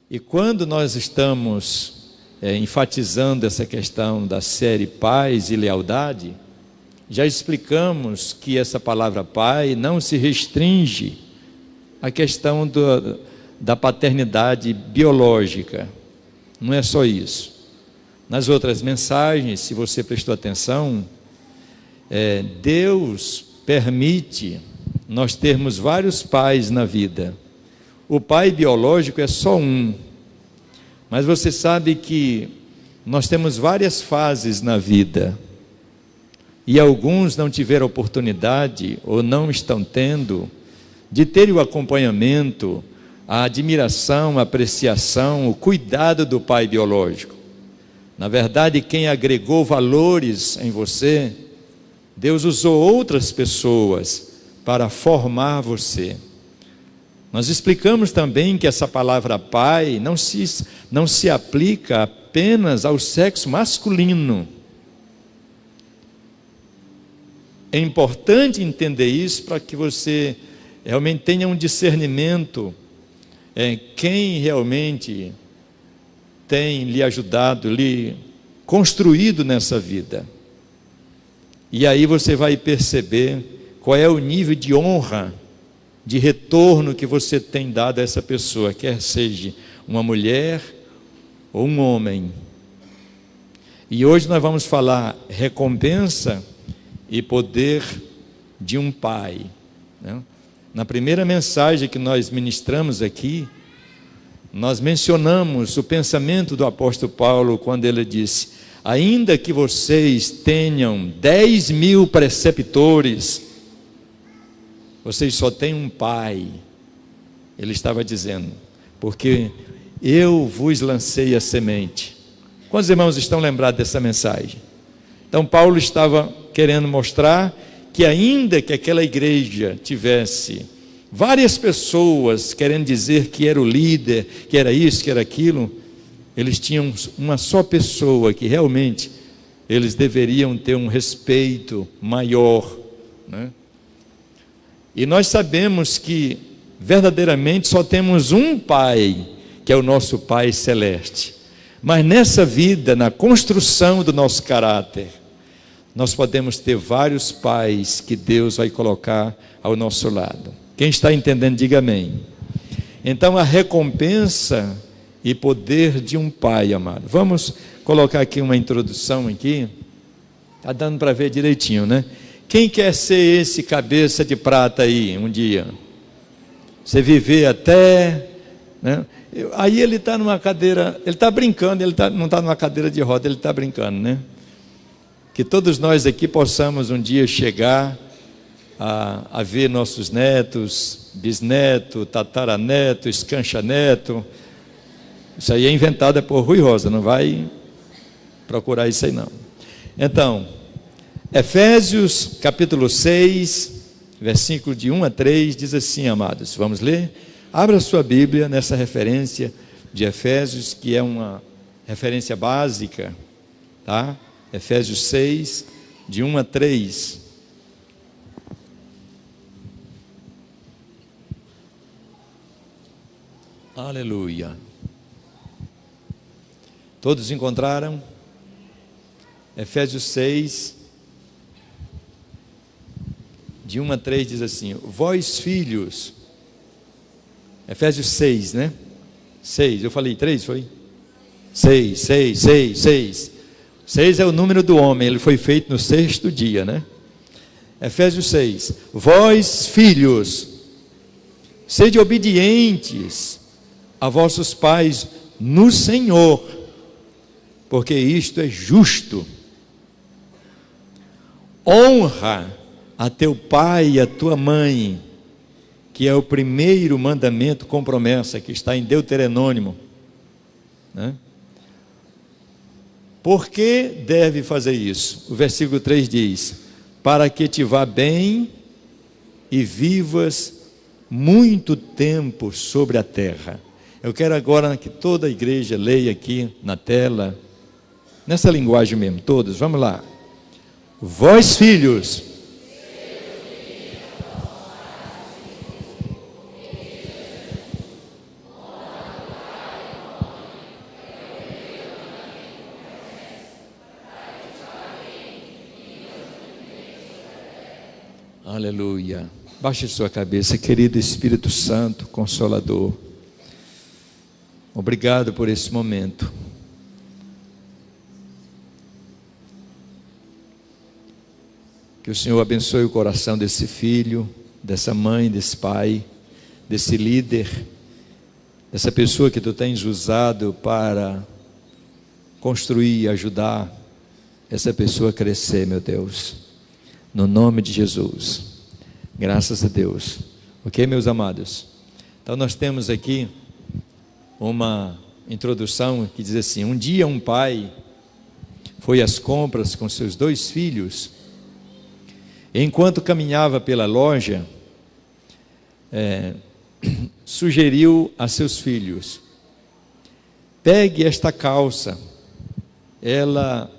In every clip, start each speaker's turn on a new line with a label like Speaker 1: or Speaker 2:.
Speaker 1: E quando nós estamos enfatizando essa questão da série Paz e Lealdade, já explicamos que essa palavra pai não se restringe à questão da paternidade biológica. Não é só isso. Nas outras mensagens, se você prestou atenção, Deus permite nós termos vários pais na vida. O pai biológico é só um, mas você sabe que nós temos várias fases na vida, e alguns não tiveram oportunidade, ou não estão tendo, de ter o acompanhamento, a admiração, a apreciação, o cuidado do pai biológico. Na verdade, quem agregou valores em você, Deus usou outras pessoas para formar você. Nós explicamos também que essa palavra pai não se aplica apenas ao sexo masculino. É importante entender isso para que você realmente tenha um discernimento quem realmente tem lhe ajudado, lhe construído nessa vida. E aí você vai perceber qual é o nível de honra, de retorno que você tem dado a essa pessoa, quer seja uma mulher ou um homem. E hoje nós vamos falar recompensa e poder de um pai, né? Na primeira mensagem que nós ministramos aqui, nós mencionamos o pensamento do apóstolo Paulo, quando ele disse: ainda que vocês tenham 10.000 preceptores, vocês só têm um pai. Ele estava dizendo, porque eu vos lancei a semente. Quantos irmãos estão lembrados dessa mensagem? Então Paulo estava querendo mostrar que ainda que aquela igreja tivesse várias pessoas querendo dizer que era o líder, que era isso, que era aquilo, eles tinham uma só pessoa que realmente eles deveriam ter um respeito maior, né? E nós sabemos que verdadeiramente só temos um pai, que é o nosso Pai Celeste. Mas nessa vida, na construção do nosso caráter, nós podemos ter vários pais que Deus vai colocar ao nosso lado. Quem está entendendo, diga amém. Então, a recompensa e poder de um pai, amado. Vamos colocar aqui uma introdução aqui. Está dando para ver direitinho, né? Quem quer ser esse cabeça de prata aí um dia? Você viver até, né? Aí ele está numa cadeira, ele está brincando, não está numa cadeira de roda, ele está brincando, né? Que todos nós aqui possamos um dia chegar a ver nossos netos, bisneto, tataraneto, escanchaneto. Isso aí é inventado por Rui Rosa, não vai procurar isso aí não. Então, Efésios capítulo 6, versículo de 1 a 3, diz assim, amados, vamos ler? Abra sua Bíblia nessa referência de Efésios, que é uma referência básica, tá? Efésios 6, de 1 a 3. Aleluia. Todos encontraram? Efésios 6, de 1 a 3 diz assim: vós filhos, Efésios 6, né? 6, eu falei 3, foi? 6, 6, 6, 6. 6 é o número do homem, ele foi feito no 6º dia, né? Efésios 6, vós filhos, sede obedientes a vossos pais no Senhor, porque isto é justo. Honra a teu pai e a tua mãe, que é o primeiro mandamento com promessa, que está em Deuteronômio, né? Por que deve fazer isso? O versículo 3 diz: para que te vá bem e vivas muito tempo sobre a terra. Eu quero agora que toda a igreja leia aqui na tela, nessa linguagem mesmo, todos, vamos lá. Vós filhos, Aleluia. Baixe sua cabeça, querido Espírito Santo, Consolador. Obrigado por esse momento. Que o Senhor abençoe o coração desse filho, dessa mãe, desse pai, desse líder, dessa pessoa que tu tens usado para construir e ajudar essa pessoa a crescer, meu Deus. No nome de Jesus. Graças a Deus. Ok, meus amados? Então nós temos aqui uma introdução que diz assim: um dia um pai foi às compras com seus 2 filhos. Enquanto caminhava pela loja, sugeriu a seus filhos: pegue esta calça, ela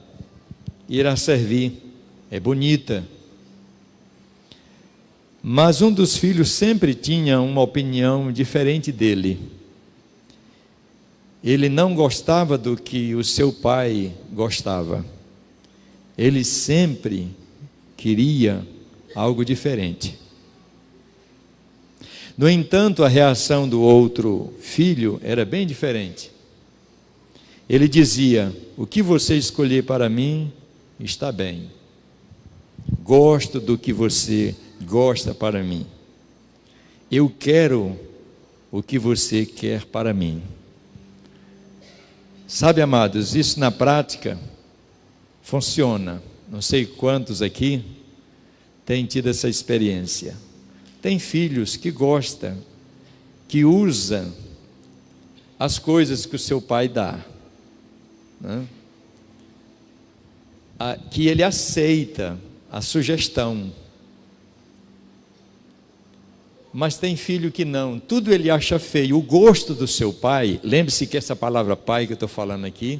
Speaker 1: irá servir, é bonita. Mas um dos filhos sempre tinha uma opinião diferente dele. Ele não gostava do que o seu pai gostava. Ele sempre queria algo diferente. No entanto, a reação do outro filho era bem diferente. Ele dizia: o que você escolher para mim está bem. Gosto do que você gosta para mim. Eu quero o que você quer para mim. Sabe, amados, isso na prática funciona. Não sei quantos aqui têm tido essa experiência. Tem filhos que gostam, que usam as coisas que o seu pai dá, né? Que ele aceita a sugestão. Mas tem filho que não, tudo ele acha feio. O gosto do seu pai, lembre-se que essa palavra pai que eu estou falando aqui,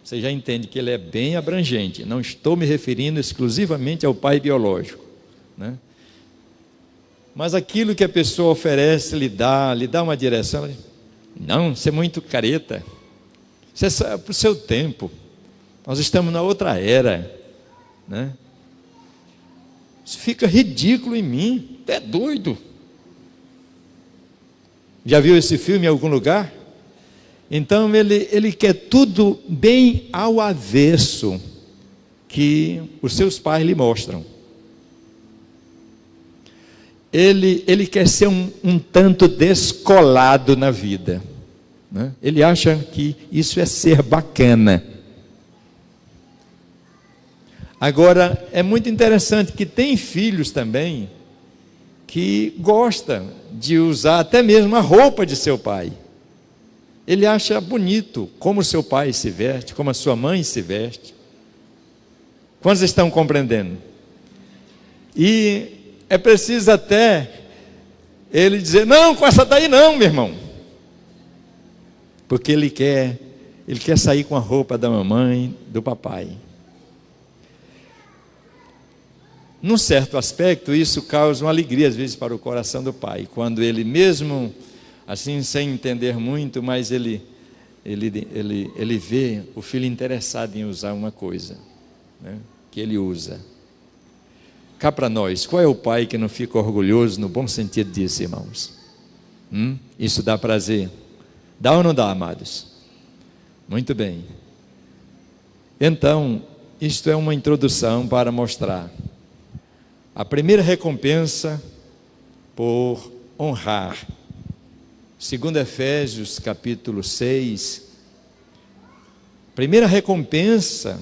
Speaker 1: você já entende que ele é bem abrangente. Não estou me referindo exclusivamente ao pai biológico, né? Mas aquilo que a pessoa oferece, lhe dá uma direção. Ela diz: não, isso é muito careta, isso é para o seu tempo, nós estamos na outra era, né? Isso fica ridículo em mim, tu é doido. Já viu esse filme em algum lugar? Então ele quer tudo bem ao avesso que os seus pais lhe mostram. Ele quer ser um tanto descolado na vida, né? Ele acha que isso é ser bacana. Agora, é muito interessante que tem filhos também que gostam de usar até mesmo a roupa de seu pai. Ele acha bonito como seu pai se veste, como a sua mãe se veste. Quantos estão compreendendo? E é preciso até ele dizer: não, com essa daí não, meu irmão. Porque ele quer sair com a roupa da mamãe, do papai. Num certo aspecto, isso causa uma alegria às vezes para o coração do pai, quando ele mesmo, assim, sem entender muito, mas ele vê o filho interessado em usar uma coisa, né, que ele usa. Cá para nós, qual é o pai que não fica orgulhoso no bom sentido disso, irmãos? Isso dá prazer? Dá ou não dá, amados? Muito bem. Então, isto é uma introdução para mostrar a primeira recompensa por honrar. Segundo Efésios capítulo 6, primeira recompensa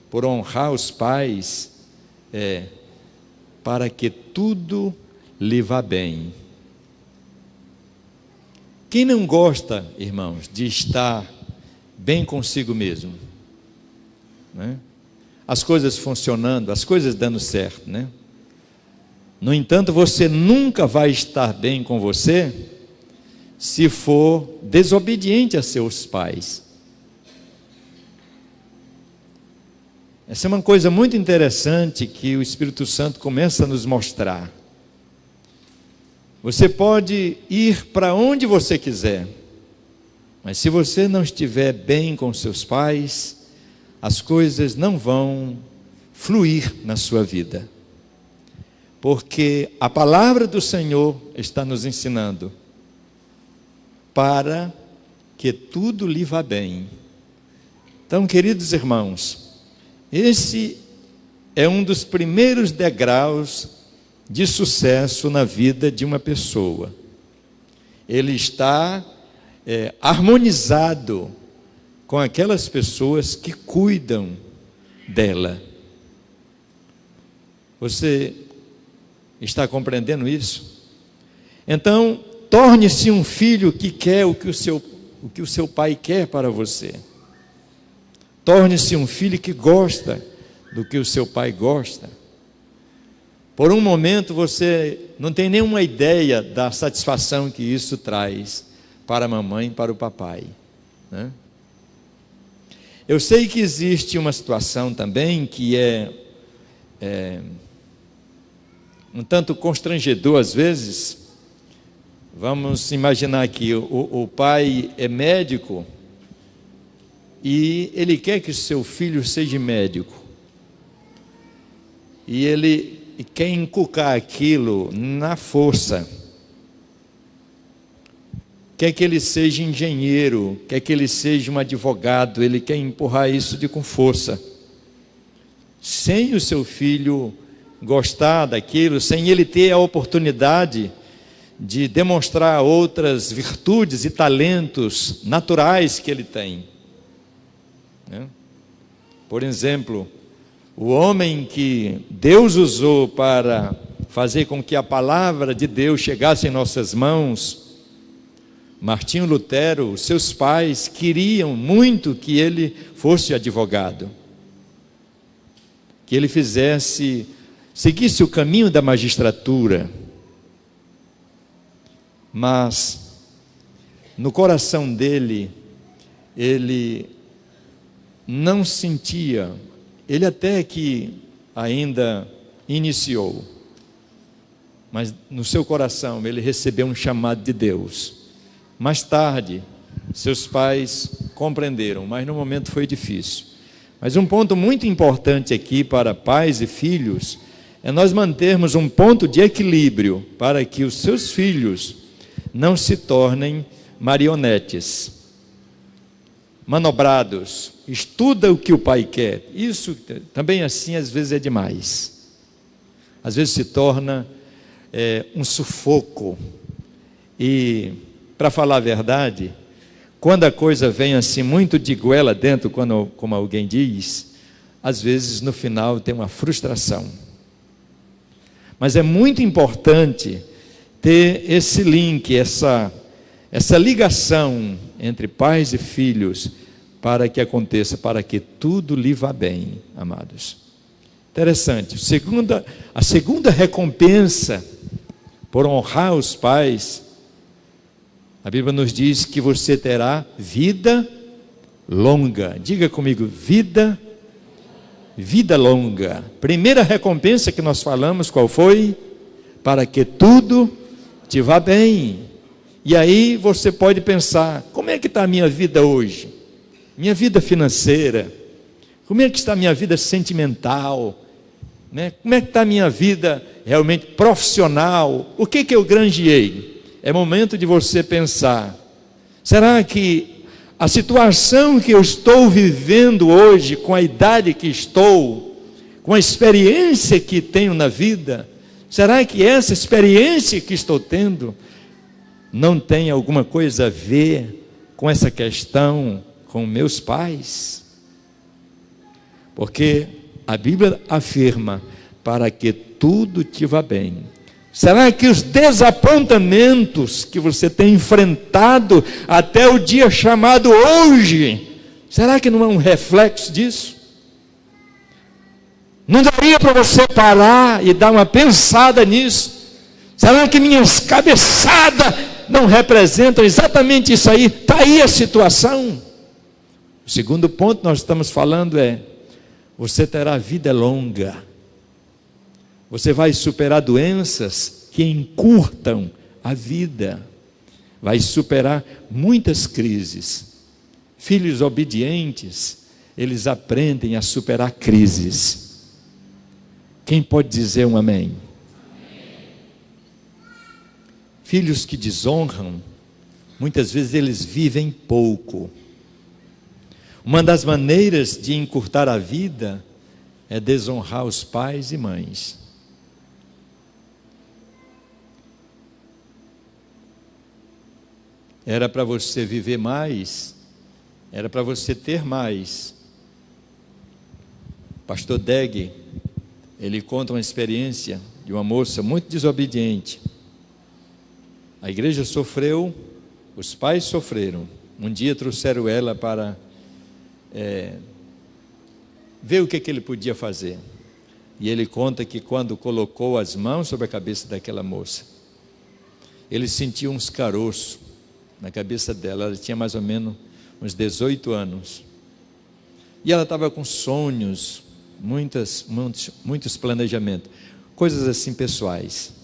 Speaker 1: por honrar os pais é para que tudo lhe vá bem. Quem não gosta, irmãos, de estar bem consigo mesmo, né? As coisas funcionando, as coisas dando certo, né? No entanto, você nunca vai estar bem com você se for desobediente a seus pais. Essa é uma coisa muito interessante que o Espírito Santo começa a nos mostrar. Você pode ir para onde você quiser, mas se você não estiver bem com seus pais, as coisas não vão fluir na sua vida. porque a palavra do Senhor está nos ensinando para que tudo lhe vá bem. Então, queridos irmãos, esse é um dos primeiros degraus de sucesso na vida de uma pessoa. Ele está harmonizado com aquelas pessoas que cuidam dela. Você está compreendendo isso? Então, torne-se um filho que quer o que o seu pai quer para você. Torne-se um filho que gosta do que o seu pai gosta. Por um momento você não tem nenhuma ideia da satisfação que isso traz para a mamãe e para o papai, né? Eu sei que existe uma situação também que é um tanto constrangedor às vezes. Vamos imaginar que o pai é médico e ele quer que seu filho seja médico. E ele quer inculcar aquilo na força. Quer que ele seja engenheiro, quer que ele seja um advogado, ele quer empurrar isso com força. Sem o seu filho gostar daquilo, sem ele ter a oportunidade de demonstrar outras virtudes e talentos naturais que ele tem, né? Por exemplo, o homem que Deus usou para fazer com que a palavra de Deus chegasse em nossas mãos, Martinho Lutero, seus pais queriam muito que ele fosse advogado, que ele seguisse o caminho da magistratura. Mas no coração dele, ele não sentia, ele até que ainda iniciou, mas no seu coração ele recebeu um chamado de Deus. Mais tarde, seus pais compreenderam, mas no momento foi difícil. Mas um ponto muito importante aqui para pais e filhos é nós mantermos um ponto de equilíbrio para que os seus filhos não se tornem marionetes, manobrados. Estuda o que o pai quer. Isso também assim às vezes é demais. Às vezes se torna um sufoco. E, para falar a verdade, quando a coisa vem assim muito de goela dentro, como alguém diz, às vezes no final tem uma frustração. Mas é muito importante ter esse link, essa ligação entre pais e filhos, para que aconteça, para que tudo lhe vá bem, amados. Interessante. A segunda recompensa por honrar os pais, a Bíblia nos diz que você terá vida longa. Diga comigo, vida longa. Primeira recompensa que nós falamos, qual foi? Para que tudo te vá bem. E aí você pode pensar, como é que está a minha vida hoje? Minha vida financeira? Como é que está a minha vida sentimental? Né? Como é que está a minha vida realmente profissional? O que eu granjeei? É momento de você pensar, será que a situação que eu estou vivendo hoje, com a idade que estou, com a experiência que tenho na vida, será que essa experiência que estou tendo não tem alguma coisa a ver com essa questão com meus pais? Porque a Bíblia afirma, para que tudo te vá bem. Será que os desapontamentos que você tem enfrentado até o dia chamado hoje, será que não é um reflexo disso? Não daria para você parar e dar uma pensada nisso? Será que minhas cabeçadas não representam exatamente isso aí? Está aí a situação. O segundo ponto que nós estamos falando é, você terá vida longa. Você vai superar doenças que encurtam a vida. Vai superar muitas crises. Filhos obedientes, eles aprendem a superar crises. Quem pode dizer um amém? Filhos que desonram, muitas vezes eles vivem pouco. Uma das maneiras de encurtar a vida é desonrar os pais e mães. Era para você viver mais, era para você ter mais. Pastor Deg, ele conta uma experiência de uma moça muito desobediente. A igreja sofreu, os pais sofreram. Um dia trouxeram ela para ver o que ele podia fazer. E ele conta que quando colocou as mãos sobre a cabeça daquela moça, ele sentiu uns caroços na cabeça dela. Ela tinha mais ou menos uns 18 anos. E ela estava com sonhos, muitos planejamentos, coisas assim pessoais.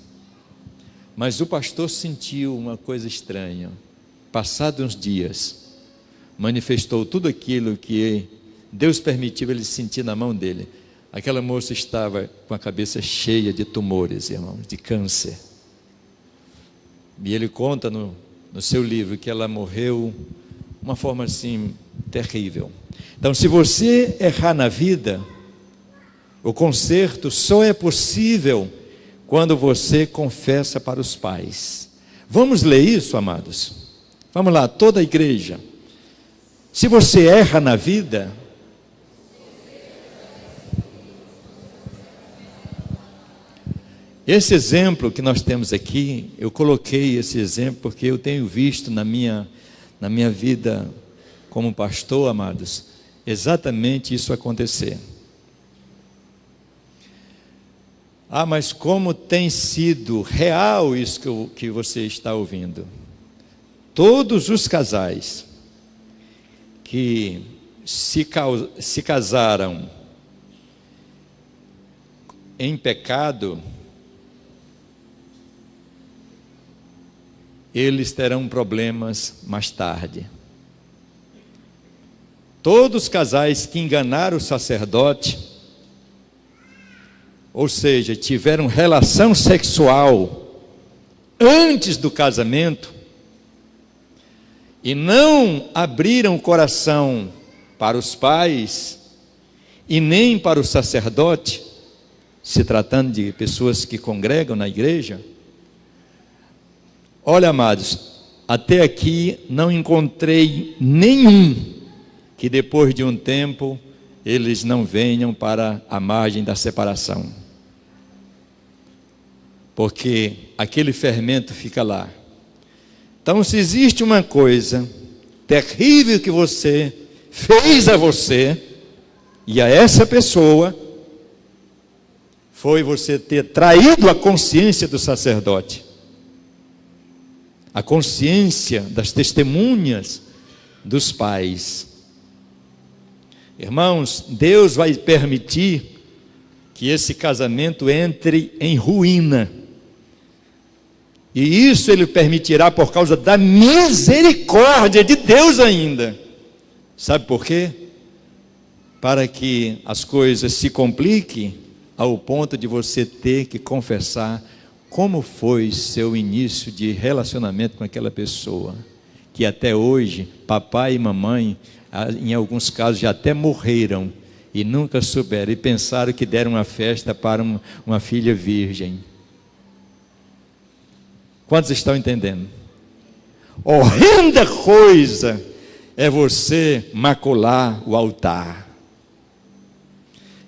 Speaker 1: Mas o pastor sentiu uma coisa estranha. Passados uns dias, manifestou tudo aquilo que Deus permitiu ele sentir na mão dele. Aquela moça estava com a cabeça cheia de tumores, irmãos, de câncer. E ele conta no seu livro que ela morreu de uma forma assim terrível. Então, se você errar na vida, o conserto só é possível quando você confessa para os pais. Vamos ler isso, amados? Vamos lá, toda a igreja. Se você erra na vida, esse exemplo que nós temos aqui, eu coloquei esse exemplo porque eu tenho visto na minha vida como pastor, amados, exatamente isso acontecer. Ah, mas como tem sido real isso que você está ouvindo? Todos os casais que se casaram em pecado, eles terão problemas mais tarde. Todos os casais que enganaram o sacerdote, ou seja, tiveram relação sexual antes do casamento e não abriram o coração para os pais e nem para o sacerdote, se tratando de pessoas que congregam na igreja. Olha, amados, até aqui não encontrei nenhum que depois de um tempo eles não venham para a margem da separação. Porque aquele fermento fica lá. Então, se existe uma coisa terrível que você fez a você e a essa pessoa, foi você ter traído a consciência do sacerdote, a consciência das testemunhas dos pais. Irmãos, Deus vai permitir que esse casamento entre em ruína. E isso Ele permitirá por causa da misericórdia de Deus ainda. Sabe por quê? Para que as coisas se compliquem ao ponto de você ter que confessar como foi seu início de relacionamento com aquela pessoa, que até hoje, papai e mamãe, em alguns casos já até morreram e nunca souberam, e pensaram que deram uma festa para uma filha virgem. Quantos estão entendendo? Horrenda coisa é você macular o altar.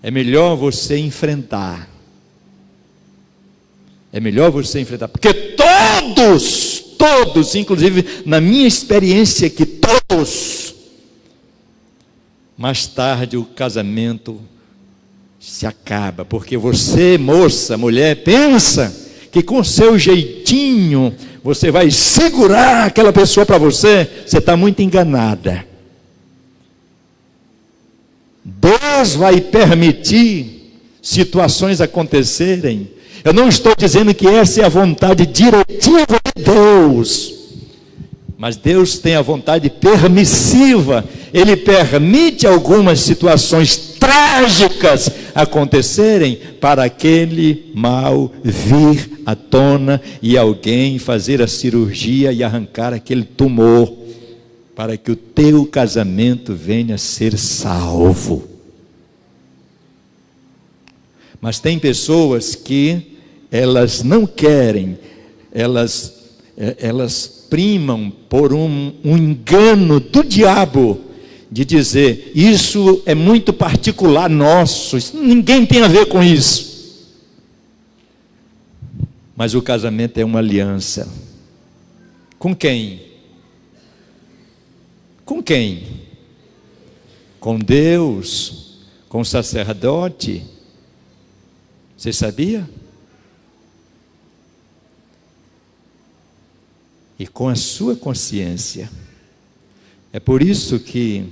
Speaker 1: É melhor você enfrentar. É melhor você enfrentar, porque todos, inclusive na minha experiência que todos, mais tarde o casamento se acaba, porque você, moça, mulher, pensa que com seu jeitinho você vai segurar aquela pessoa para você está muito enganada. Deus vai permitir situações acontecerem. Eu não estou dizendo que essa é a vontade diretiva de Deus, mas Deus tem a vontade permissiva. Ele permite algumas situações trágicas acontecerem para aquele mal vir à tona e alguém fazer a cirurgia e arrancar aquele tumor, para que o teu casamento venha a ser salvo. Mas tem pessoas que elas não querem, elas primam por um engano do diabo, de dizer, isso é muito particular nosso, ninguém tem a ver com isso. Mas o casamento é uma aliança. Com quem? Com quem? Com Deus, com o sacerdote. Você sabia? E com a sua consciência. É por isso que,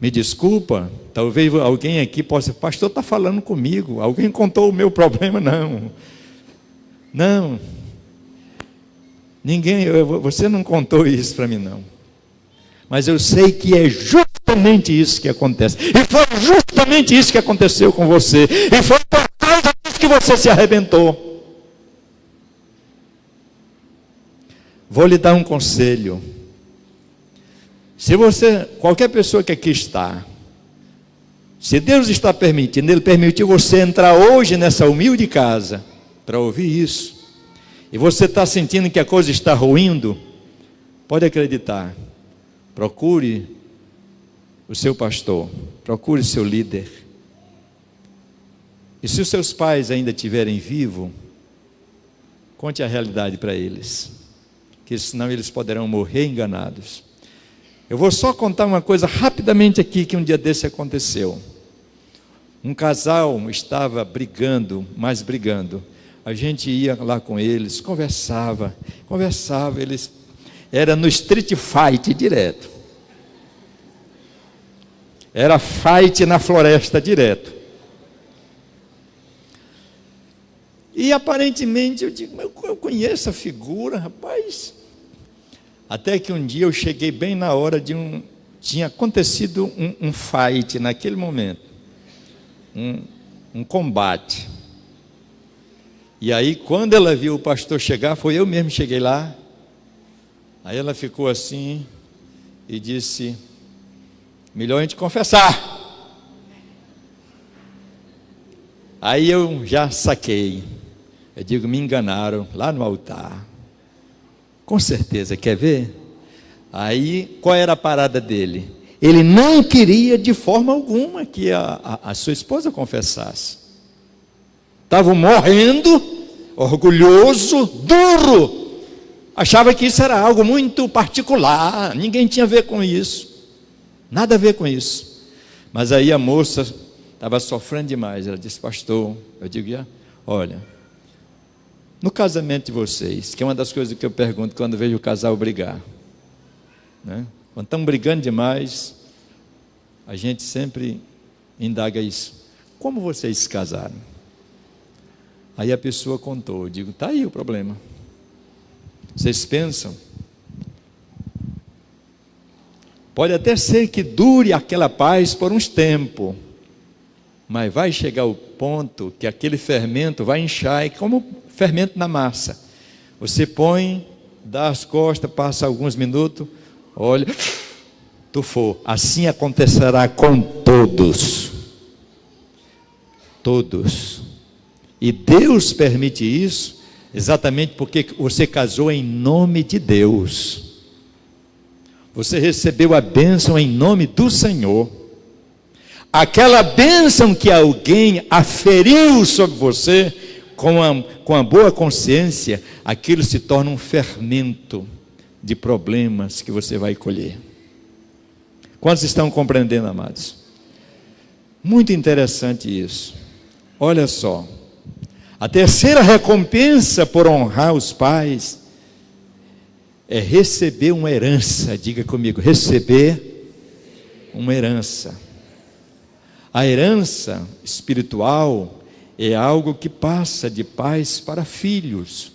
Speaker 1: me desculpa, talvez alguém aqui possa, pastor está falando comigo, alguém contou o meu problema. Não, ninguém, você não contou isso para mim não, mas eu sei que é justamente isso que acontece, e foi justamente isso que aconteceu com você, e foi por causa disso que você se arrebentou. Vou lhe dar um conselho. Se você, qualquer pessoa que aqui está, se Deus está permitindo, Ele permitiu você entrar hoje nessa humilde casa, para ouvir isso, e você está sentindo que a coisa está ruindo, pode acreditar, procure o seu pastor, procure o seu líder, e se os seus pais ainda estiverem vivos, conte a realidade para eles, que senão eles poderão morrer enganados. Eu vou só contar uma coisa rapidamente aqui, que um dia desse aconteceu. Um casal estava brigando, mas brigando. A gente ia lá com eles, conversava, eles... Era no street fight direto. Era fight na floresta direto. E aparentemente eu digo, eu conheço a figura, rapaz. Até que um dia eu cheguei bem na hora de tinha acontecido um fight naquele momento, um combate. E aí quando ela viu o pastor chegar, foi eu mesmo que cheguei lá. Aí ela ficou assim e disse, melhor a gente confessar. Aí eu já saquei, eu digo, me enganaram lá no altar. Com certeza, quer ver? Aí, qual era a parada dele? Ele não queria de forma alguma que a sua esposa confessasse. Estava morrendo, orgulhoso, duro. Achava que isso era algo muito particular, ninguém tinha a ver com isso. Nada a ver com isso. Mas aí a moça estava sofrendo demais. Ela disse, pastor, eu digo, olha... No casamento de vocês, que é uma das coisas que eu pergunto quando vejo o casal brigar, né? Quando estão brigando demais, a gente sempre indaga isso. Como vocês se casaram? Aí a pessoa contou, eu digo, está aí o problema. Vocês pensam? Pode até ser que dure aquela paz por uns tempos, mas vai chegar o ponto que aquele fermento vai inchar, e como fermento na massa, você põe, dá as costas, passa alguns minutos, olha, tufou. Assim acontecerá com todos. Todos. E Deus permite isso, exatamente porque você casou em nome de Deus. Você recebeu a bênção em nome do Senhor. Aquela bênção que alguém aferiu sobre você, com a boa consciência, aquilo se torna um fermento de problemas que você vai colher. Quantos estão compreendendo, amados? Muito interessante isso. Olha só, a terceira recompensa por honrar os pais é receber uma herança. Diga comigo, receber uma herança. A herança espiritual é algo que passa de pais para filhos.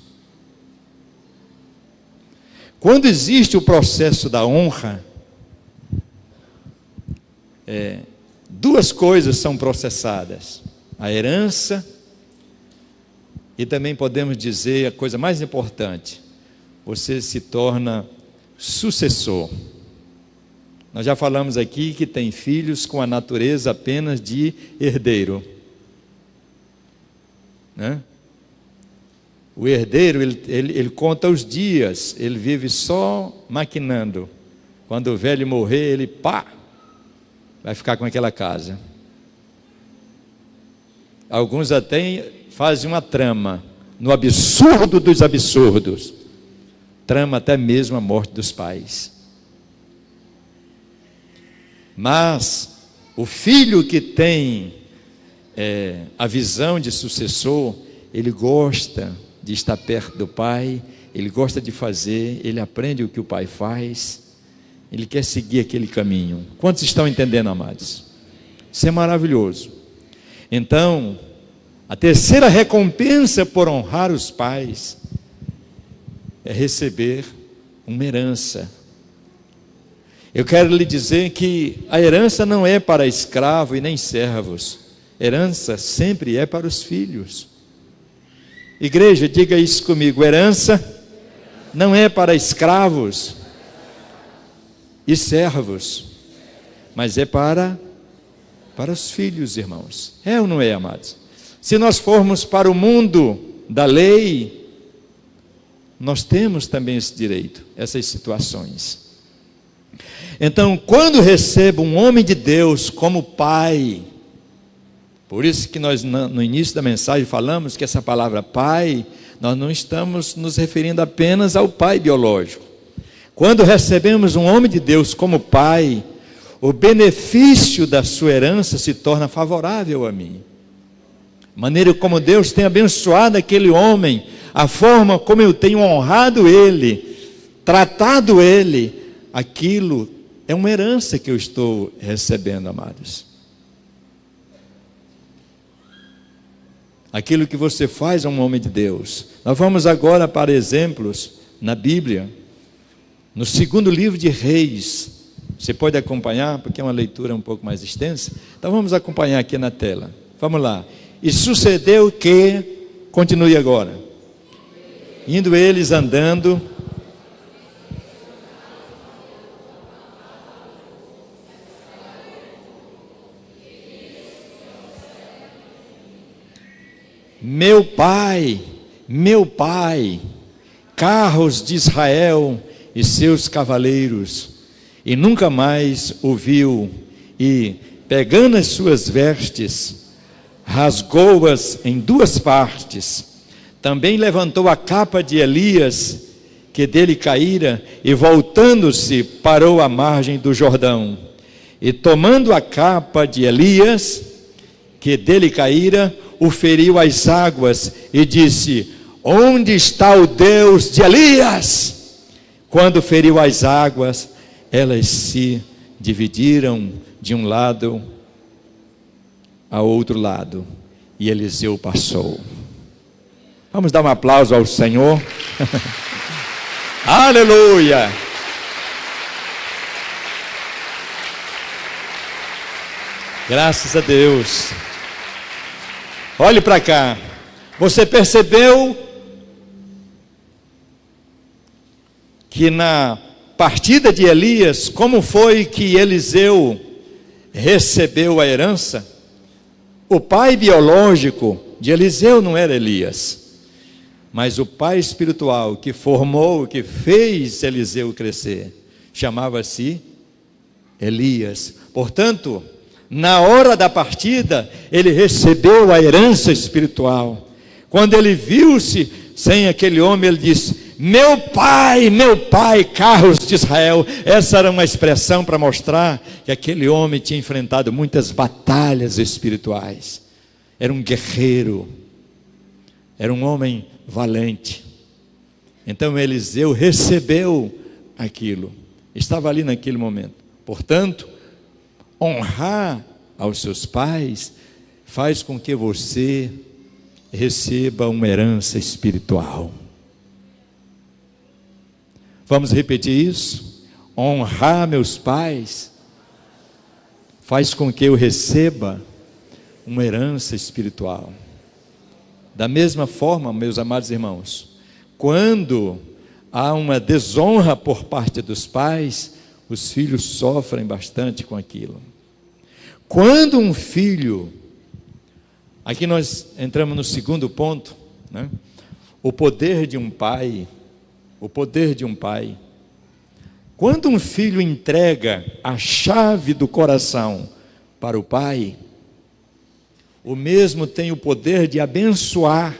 Speaker 1: Quando existe o processo da honra, duas coisas são processadas: a herança e também podemos dizer a coisa mais importante: você se torna sucessor. Nós já falamos aqui que tem filhos com a natureza apenas de herdeiro, né? O herdeiro, ele conta os dias, ele vive só maquinando. Quando o velho morrer, ele vai ficar com aquela casa. Alguns até fazem uma trama, no absurdo dos absurdos, trama até mesmo a morte dos pais. Mas o filho que tem a visão de sucessor, ele gosta de estar perto do pai, ele gosta de fazer, ele aprende o que o pai faz, ele quer seguir aquele caminho. Quantos estão entendendo, amados? Isso é maravilhoso. Então, a terceira recompensa por honrar os pais é receber uma herança. Eu quero lhe dizer que a herança não é para escravo e nem servos. Herança sempre é para os filhos. Igreja, diga isso comigo: herança não é para escravos e servos, mas é para os filhos, irmãos. É ou não é, amados? Se nós formos para o mundo da lei, nós temos também esse direito, essas situações. Então, quando recebo um homem de Deus como pai, por isso que nós no início da mensagem falamos que essa palavra pai, nós não estamos nos referindo apenas ao pai biológico. Quando recebemos um homem de Deus como pai, o benefício da sua herança se torna favorável a mim. A maneira como Deus tem abençoado aquele homem, a forma como eu tenho honrado ele, tratado ele, aquilo é uma herança que eu estou recebendo, amados. Aquilo que você faz a um homem de Deus. Nós vamos agora para exemplos na Bíblia, no segundo livro de Reis. Você pode acompanhar, porque é uma leitura um pouco mais extensa. Então vamos acompanhar aqui na tela. Vamos lá. E sucedeu que, continue agora, indo eles andando, meu pai, carros de Israel e seus cavaleiros, e nunca mais o viu, e pegando as suas vestes, rasgou-as em duas partes. Também levantou a capa de Elias, que dele caíra, e voltando-se, parou à margem do Jordão. E tomando a capa de Elias, que dele caíra, o feriu às águas, e disse: onde está o Deus de Elias? Quando feriu as águas, elas se dividiram de um lado ao outro lado, e Eliseu passou. Vamos dar um aplauso ao Senhor. Aleluia! Graças a Deus. Olhe para cá. Você percebeu que na partida de Elias, como foi que Eliseu recebeu a herança? O pai biológico de Eliseu não era Elias, mas o pai espiritual que formou, que fez Eliseu crescer, chamava-se Elias. Portanto, na hora da partida, ele recebeu a herança espiritual. Quando ele viu-se sem aquele homem, ele disse: meu pai, carros de Israel. Essa era uma expressão para mostrar que aquele homem tinha enfrentado muitas batalhas espirituais. Era um guerreiro, era um homem valente. Então Eliseu recebeu aquilo, estava ali naquele momento. Portanto, honrar aos seus pais faz com que você receba uma herança espiritual. Vamos repetir isso? Honrar meus pais faz com que eu receba uma herança espiritual. Da mesma forma, meus amados irmãos, quando há uma desonra por parte dos pais, os filhos sofrem bastante com aquilo. Quando um filho, aqui nós entramos no segundo ponto, né? O poder de um pai, o poder de um pai. Quando um filho entrega a chave do coração para o pai, o mesmo tem o poder de abençoar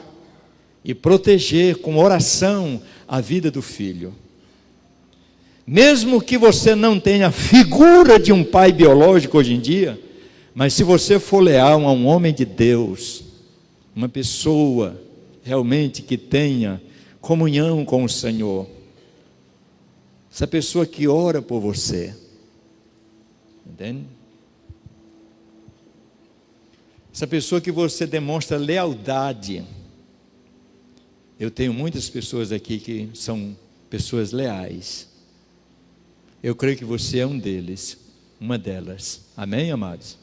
Speaker 1: e proteger com oração a vida do filho. Mesmo que você não tenha a figura de um pai biológico hoje em dia, mas se você for leal a um homem de Deus, uma pessoa realmente que tenha comunhão com o Senhor, essa pessoa que ora por você, entende? Essa pessoa que você demonstra lealdade. Eu tenho muitas pessoas aqui que são pessoas leais. Eu creio que você é um deles, uma delas. Amém, amados?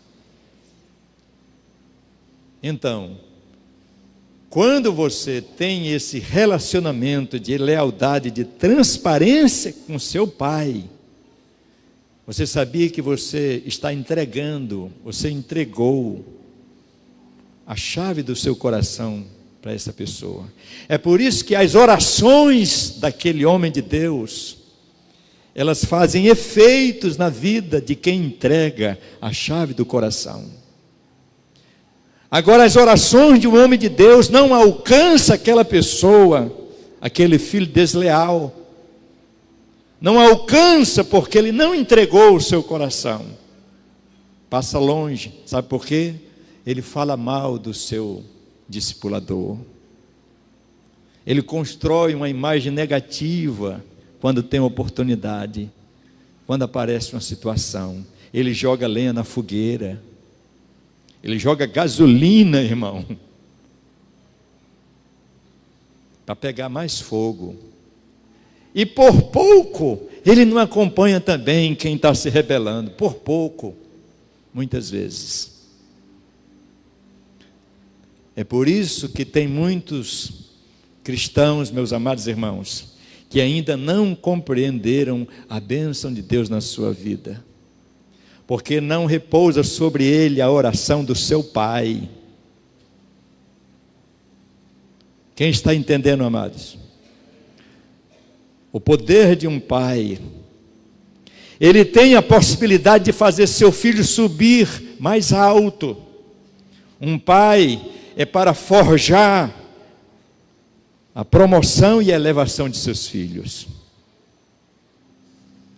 Speaker 1: Então, quando você tem esse relacionamento de lealdade, de transparência com seu pai, você sabia que você está entregando, você entregou a chave do seu coração para essa pessoa. É por isso que as orações daquele homem de Deus, elas fazem efeitos na vida de quem entrega a chave do coração. Agora, as orações de um homem de Deus não alcançam aquela pessoa, aquele filho desleal. Não alcança porque ele não entregou o seu coração. Passa longe. Sabe por quê? Ele fala mal do seu discipulador. Ele constrói uma imagem negativa quando tem oportunidade, quando aparece uma situação. Ele joga lenha na fogueira. Ele joga gasolina, irmão, para pegar mais fogo. E por pouco, ele não acompanha também quem está se rebelando. Por pouco, muitas vezes. É por isso que tem muitos cristãos, meus amados irmãos, que ainda não compreenderam a bênção de Deus na sua vida, porque não repousa sobre ele a oração do seu pai. Quem está entendendo, amados? O poder de um pai, ele tem a possibilidade de fazer seu filho subir mais alto. Um pai é para forjar a promoção e a elevação de seus filhos.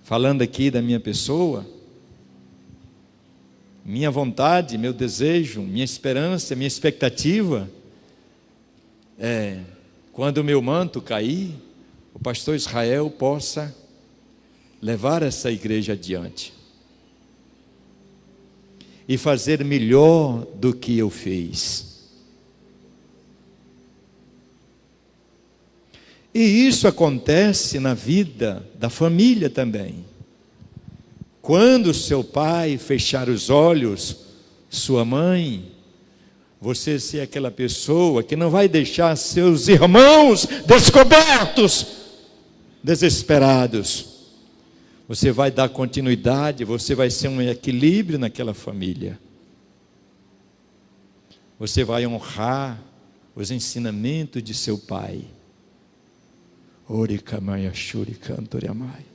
Speaker 1: Falando aqui da minha pessoa, minha vontade, meu desejo, minha esperança, minha expectativa é, quando o meu manto cair, o pastor Israel possa levar essa igreja adiante e fazer melhor do que eu fiz. E isso acontece na vida da família também. Quando seu pai fechar os olhos, sua mãe, você ser aquela pessoa que não vai deixar seus irmãos descobertos, desesperados. Você vai dar continuidade, você vai ser um equilíbrio naquela família. Você vai honrar os ensinamentos de seu pai. Orikamaya shuri cantoriamai.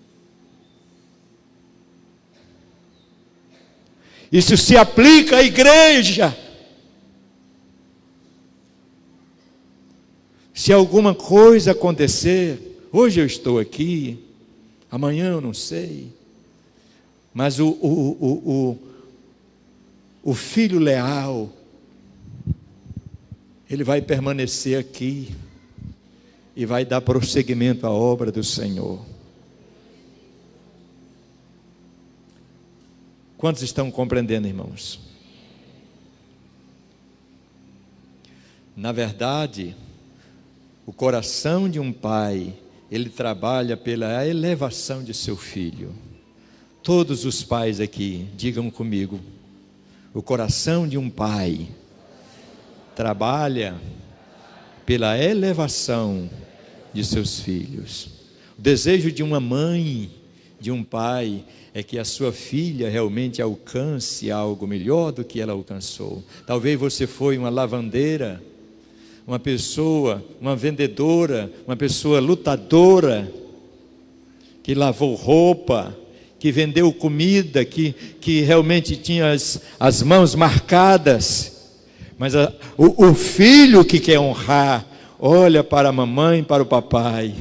Speaker 1: Isso se aplica à igreja. Se alguma coisa acontecer, hoje eu estou aqui, amanhã eu não sei, mas o filho leal, ele vai permanecer aqui e vai dar prosseguimento à obra do Senhor. Quantos estão compreendendo, irmãos? Na verdade, o coração de um pai, ele trabalha pela elevação de seu filho. Todos os pais aqui, digam comigo, o coração de um pai trabalha pela elevação de seus filhos. O desejo de uma mãe, de um pai, é que a sua filha realmente alcance algo melhor do que ela alcançou. Talvez você foi uma lavandeira, uma pessoa, uma vendedora, uma pessoa lutadora, que lavou roupa, que vendeu comida, que realmente tinha as mãos marcadas. Mas o filho que quer honrar, olha para a mamãe, para o papai,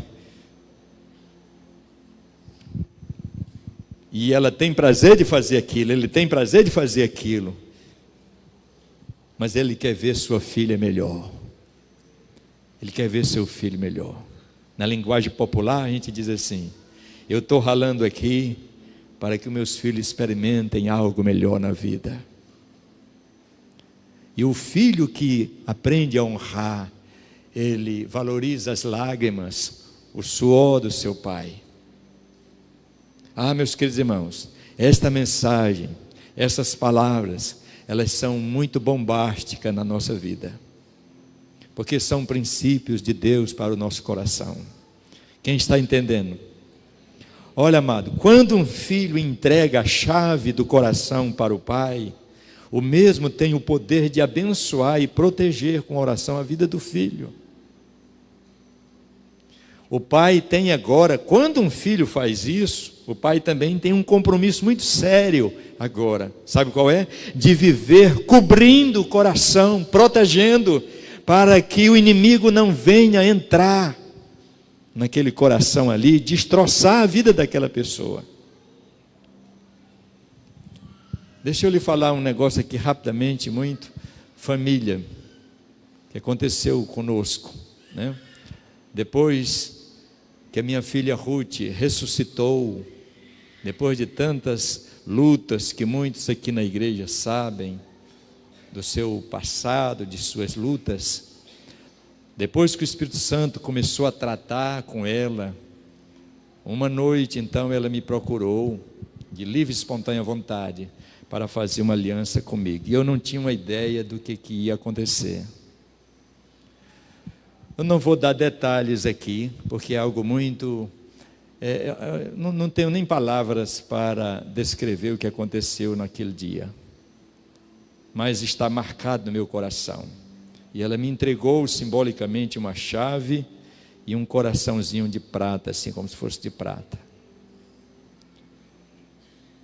Speaker 1: e ela tem prazer de fazer aquilo, ele tem prazer de fazer aquilo, mas ele quer ver sua filha melhor, ele quer ver seu filho melhor. Na linguagem popular a gente diz assim: eu estou ralando aqui para que os meus filhos experimentem algo melhor na vida. E o filho que aprende a honrar, ele valoriza as lágrimas, o suor do seu pai. Meus queridos irmãos, esta mensagem, essas palavras, elas são muito bombásticas na nossa vida, porque são princípios de Deus para o nosso coração. Quem está entendendo? Olha, amado, quando um filho entrega a chave do coração para o pai, o mesmo tem o poder de abençoar e proteger com oração a vida do filho. O pai tem agora, quando um filho faz isso, o pai também tem um compromisso muito sério agora. Sabe qual é? De viver cobrindo o coração, protegendo, para que o inimigo não venha entrar naquele coração ali, destroçar a vida daquela pessoa. Deixa eu lhe falar um negócio aqui rapidamente, muito família, que aconteceu conosco, né? Depois que a minha filha Ruth ressuscitou, depois de tantas lutas que muitos aqui na igreja sabem, do seu passado, de suas lutas, depois que o Espírito Santo começou a tratar com ela, uma noite então ela me procurou, de livre e espontânea vontade, para fazer uma aliança comigo, e eu não tinha uma ideia do que ia acontecer. Eu não vou dar detalhes aqui, porque é algo muito... não tenho nem palavras para descrever o que aconteceu naquele dia. Mas está marcado no meu coração. E ela me entregou simbolicamente uma chave e um coraçãozinho de prata, assim como se fosse de prata.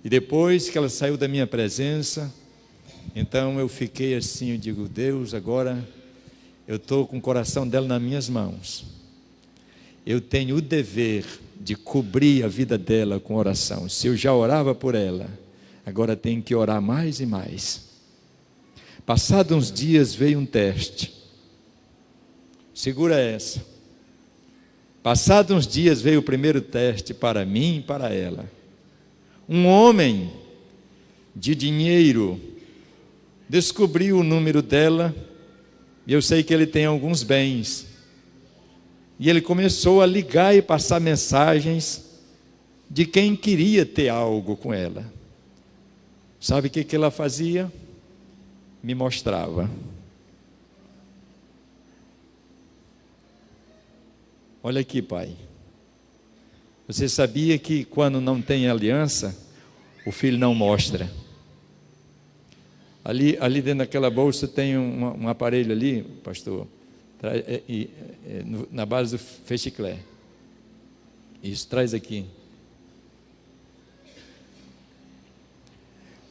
Speaker 1: E depois que ela saiu da minha presença, então eu fiquei assim, eu digo: Deus, agora... eu estou com o coração dela nas minhas mãos. Eu tenho o dever de cobrir a vida dela com oração. Se eu já orava por ela, agora tenho que orar mais e mais. Passados uns dias veio um teste. Segura essa. Passados uns dias veio o primeiro teste para mim e para ela. Um homem de dinheiro descobriu o número dela. E eu sei que ele tem alguns bens. E ele começou a ligar e passar mensagens de quem queria ter algo com ela. Sabe o que ela fazia? Me mostrava. Olha aqui, pai. Você sabia que quando não tem aliança, o filho não mostra? Ali dentro daquela bolsa tem um aparelho ali, pastor, na base do fechiclé. Isso, traz aqui.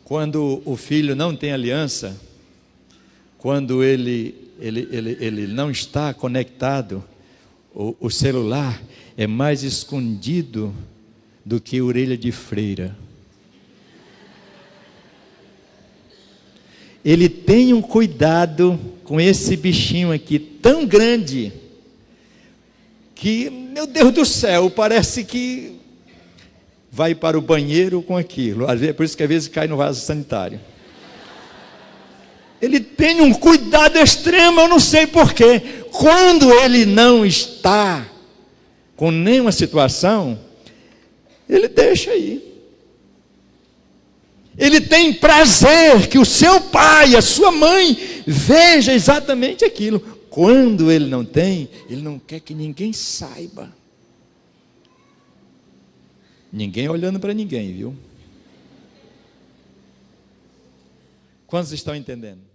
Speaker 1: Quando o filho não tem aliança, quando ele não está conectado, o celular é mais escondido do que orelha de freira. Ele tem um cuidado com esse bichinho aqui, tão grande, que, meu Deus do céu, parece que vai para o banheiro com aquilo. Por isso que às vezes cai no vaso sanitário. Ele tem um cuidado extremo, eu não sei porquê. Quando ele não está com nenhuma situação, ele deixa aí. Ele tem prazer que o seu pai, a sua mãe, veja exatamente aquilo. quando ele não tem, ele não quer que ninguém saiba. Ninguém olhando para ninguém, viu? Quantos estão entendendo?